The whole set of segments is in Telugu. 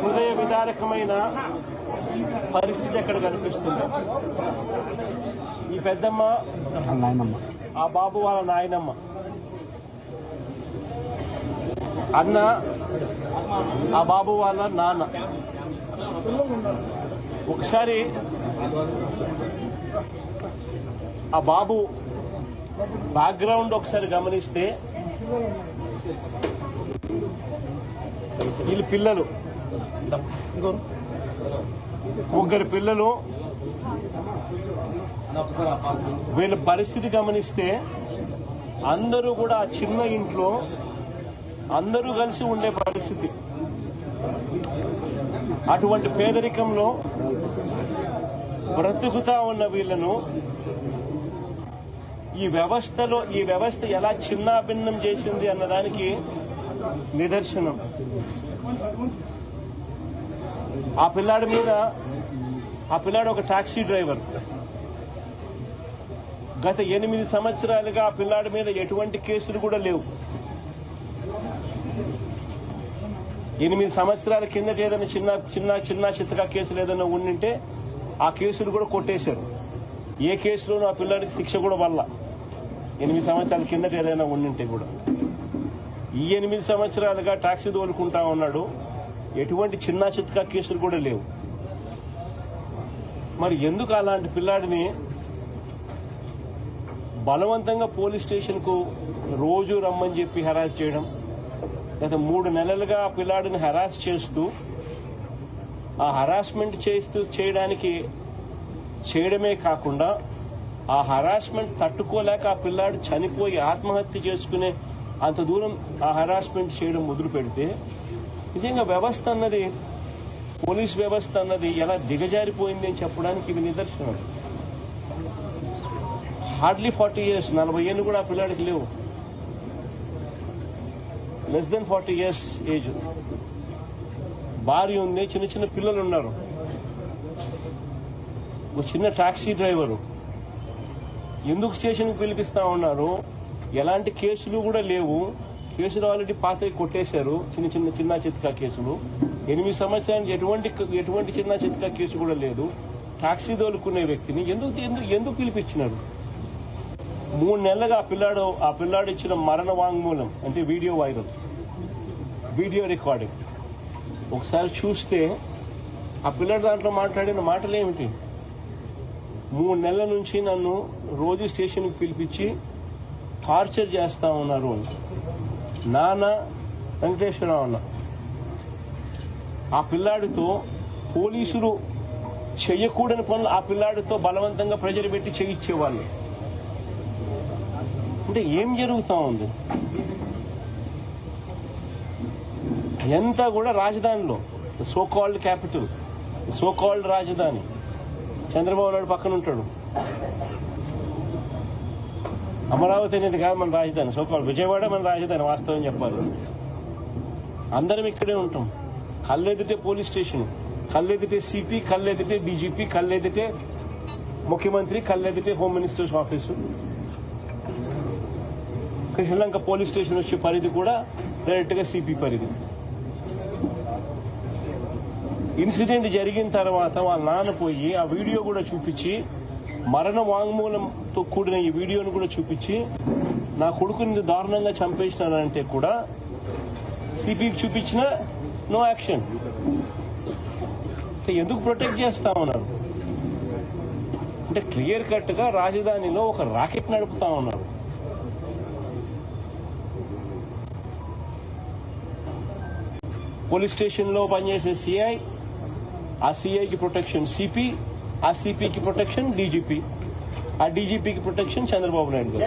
హృదయ విదారకమైన పరిస్థితి అక్కడ కనిపిస్తుంది. ఈ పెద్దమ్మ ఆ బాబు వాళ్ళ నాయనమ్మ, అన్న ఆ బాబు వాళ్ళ నాన్న. ఒకసారి ఆ బాబు బ్యాక్గ్రౌండ్ ఒకసారి గమనిస్తే వీళ్ళు పిల్లలు, ముగ్గురు పిల్లలు. వీళ్ళ పరిస్థితి గమనిస్తే అందరూ కూడా ఆ చిన్న ఇంట్లో అందరూ కలిసి ఉండే పరిస్థితి. అటువంటి పేదరికంలో బ్రతుకుతా ఉన్న వీళ్లను ఈ వ్యవస్థ ఎలా చిన్నాభిన్నం చేసింది అన్నదానికి నిదర్శనం. ఆ పిల్లాడు ఒక టాక్సీ డ్రైవర్. గత 8 సంవత్సరాలుగా ఆ పిల్లాడి మీద ఎటువంటి కేసులు కూడా లేవు. 8 సంవత్సరాల కిందట ఏదైనా చిన్న చిత్తగా కేసులు ఏదైనా ఉండింటే ఆ కేసులు కూడా కొట్టేశారు. ఏ కేసులోనూ ఆ పిల్లాడికి శిక్ష కూడా వల్ల 8 సంవత్సరాల కిందట ఏదైనా ఉండింటే కూడా. ఈ 8 సంవత్సరాలుగా టాక్సీ తోలుకుంటా ఉన్నాడు. ఎటువంటి చిన్న చిత్తగా కేసులు కూడా లేవు. మరి ఎందుకు అలాంటి పిల్లాడిని బలవంతంగా పోలీస్ స్టేషన్ కు రోజు రమ్మని చెప్పి హెరాస్ చేయడం? గత 3 నెలలుగా ఆ పిల్లాడిని హెరాస్ చేస్తూ, ఆ హెరాస్మెంట్ చేయడమే కాకుండా ఆ హెరాస్మెంట్ తట్టుకోలేక ఆ పిల్లాడు చనిపోయి ఆత్మహత్య చేసుకునే అంత దూరం ఆ హెరాస్మెంట్ చేయడం మొదలు పెడితే నిజంగా పోలీస్ వ్యవస్థ అన్నది ఎలా దిగజారిపోయింది అని చెప్పడానికి ఇది నిదర్శనం. హార్డ్లీ 40 years, 40 ఏళ్ళు కూడా ఆ పిల్లాడికి లేవు. Less than 40 years age. భార్య ఉంది, చిన్న చిన్న పిల్లలు ఉన్నారు. ఒక చిన్న టాక్సీ డ్రైవరు. ఎందుకు స్టేషన్కి పిలిపిస్తా ఉన్నారు? ఎలాంటి కేసులు కూడా లేవు. కేసులు ఆల్రెడీ పాస్ అయి కొట్టేశారు. చిన్న చిత్తకా కేసులు. 8 సంవత్సరానికి ఎటువంటి చిన్న చిత్తకా కేసు కూడా లేదు. టాక్సీ తోలుకునే వ్యక్తిని ఎందుకు పిలిపించినారు? 3 నెలలుగా ఆ పిల్లాడు ఇచ్చిన మరణ వాంగ్మూలం అంటే వీడియో రికార్డింగ్ ఒకసారి చూస్తే ఆ పిల్లాడు దాంట్లో మాట్లాడిన మాటలు ఏమిటి? 3 నెలల నుంచి నన్ను రోజు స్టేషన్కి పిలిపించి టార్చర్ చేస్తా ఉన్నారు. నాన్న వెంకటేశ్వరరావు అన్న ఆ పిల్లాడితో పోలీసులు చెయ్యకూడని పనులు ఆ పిల్లాడితో బలవంతంగా ప్రెజర్ పెట్టి చేయించేవాళ్ళు. అంటే ఏం జరుగుతా ఉంది? ఎంత కూడా రాజధానిలో so called capital, so called రాజధాని చంద్రబాబు నాయుడు పక్కన ఉంటాడు. అమరావతి అనేది కాదు మన రాజధాని. సో కాల్డ్ విజయవాడ మన రాజధాని. వాస్తవం చెప్పాలి, అందరం ఇక్కడే ఉంటాం. కళ్ళెదిటే పోలీస్ స్టేషన్, కళ్ళెదిటే సిపి, కళ్ళెదిటే డీజీపీ, కళ్ళెదిటే ముఖ్యమంత్రి, కళ్ళెదిటే home ministers office. Sri Lanka police station వచ్చే పరిధి కూడా డైరెక్ట్ గా సిపి పరిధి. ఇన్సిడెంట్ జరిగిన తర్వాత వాళ్ళ నాన్న పోయి ఆ వీడియో కూడా చూపించి, మరణ వాంగ్మూలంతో కూడిన ఈ వీడియోను కూడా చూపించి, నా కొడుకుని దారుణంగా చంపేసినానంటే కూడా సిపికి చూపించిన నో యాక్షన్. ఎందుకు ప్రొటెక్ట్ చేస్తా ఉన్నారు? అంటే క్లియర్ కట్ గా రాజధానిలో ఒక రాకెట్ నడుపుతా ఉన్నారు. పోలీస్ స్టేషన్ లో పనిచేసే సిఐ, ఆ సిఐకి ప్రొటెక్షన్ సిపి, ఆ సిపికి ప్రొటెక్షన్ డీజీపీ, ఆ డీజీపీకి ప్రొటెక్షన్ చంద్రబాబు నాయుడు గారు.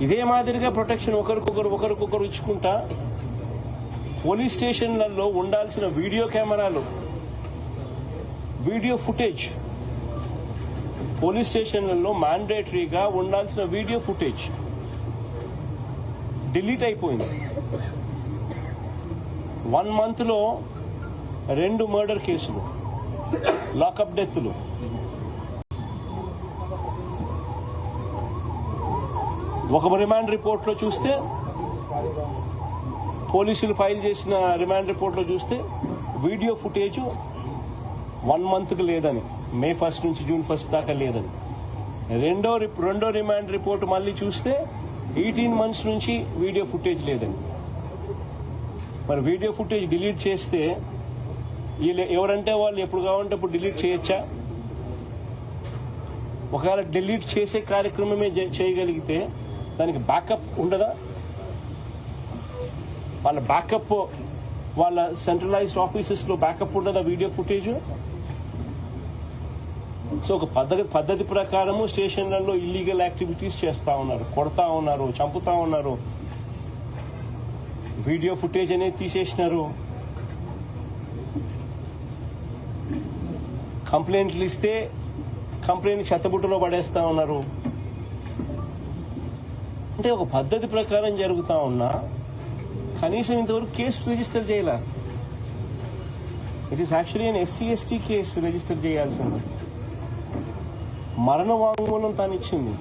ఇదే మాదిరిగా ప్రొటెక్షన్ ఒకరికొకరు ఇచ్చుకుంటా పోలీస్ స్టేషన్లలో ఉండాల్సిన వీడియో కెమెరాలు, వీడియో ఫుటేజ్, పోలీస్ స్టేషన్లలో మ్యాండేటరీగా ఉండాల్సిన వీడియో ఫుటేజ్ డిలీట్ అయిపోయింది. 1 month లో 2 మర్డర్ కేసులు, లాకప్ డెత్లు. ఒక రిమాండ్ రిపోర్ట్ లో చూస్తే పోలీసులు ఫైల్ చేసిన రిమాండ్ రిపోర్ట్లో చూస్తే వీడియో ఫుటేజ్ 1 monthకి లేదని, May 1 నుంచి June 1 దాకా లేదని. రెండో రిమాండ్ రిపోర్ట్ మళ్ళీ చూస్తే 18 months నుంచి వీడియో ఫుటేజ్ లేదని. మరి వీడియో ఫుటేజ్ డిలీట్ చేస్తే వీళ్ళు ఎవరంటే వాళ్ళు ఎప్పుడు కావాలంటే అప్పుడు డిలీట్ చేయొచ్చా? ఒకవేళ డిలీట్ చేసే కార్యక్రమమే చేయగలిగితే దానికి బ్యాకప్ ఉండదా? వాళ్ళ బ్యాకప్, వాళ్ళ సెంట్రలైజ్డ్ ఆఫీసెస్ లో బ్యాకప్ ఉండదా వీడియో ఫుటేజ్? సో ఒక పద్ధతి ప్రకారము స్టేషన్లలో ఇల్లీగల్ యాక్టివిటీస్ చేస్తా ఉన్నారు, కొడతా ఉన్నారు, చంపుతా ఉన్నారు. వీడియో ఫుటేజ్ అనేది తీసేసినారు. కంప్లైంట్లు ఇస్తే కంప్లైంట్ చెత్తబుట్టలో పడేస్తా ఉన్నారు. అంటే ఒక పద్ధతి ప్రకారం జరుగుతా ఉన్నా కనీసం ఇంతవరకు కేసు రిజిస్టర్ చేయాల. It is actually SC/ST case register చేయాల్సింది. మరణ వాంగ్మూలం తాను ఇచ్చింది,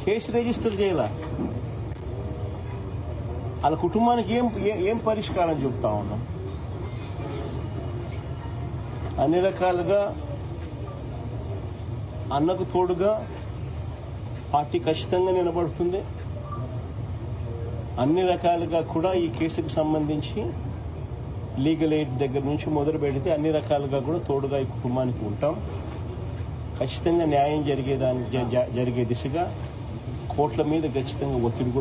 కేసు రిజిస్టర్ చేయాల. వాళ్ళ కుటుంబానికి ఏం పరిష్కారం చెబుతా ఉన్నాం? అన్ని రకాలుగా అన్నకు తోడుగా పార్టీ ఖచ్చితంగా నిలబడుతుంది. అన్ని రకాలుగా కూడా ఈ కేసుకు సంబంధించి లీగల్ ఎయిడ్ దగ్గర నుంచి మొదలు పెడితే అన్ని రకాలుగా కూడా తోడుగా ఈ కుటుంబానికి ఉంటాం. ఖచ్చితంగా న్యాయం జరిగే దిశగా కోర్టుల మీద ఖచ్చితంగా ఒత్తిడి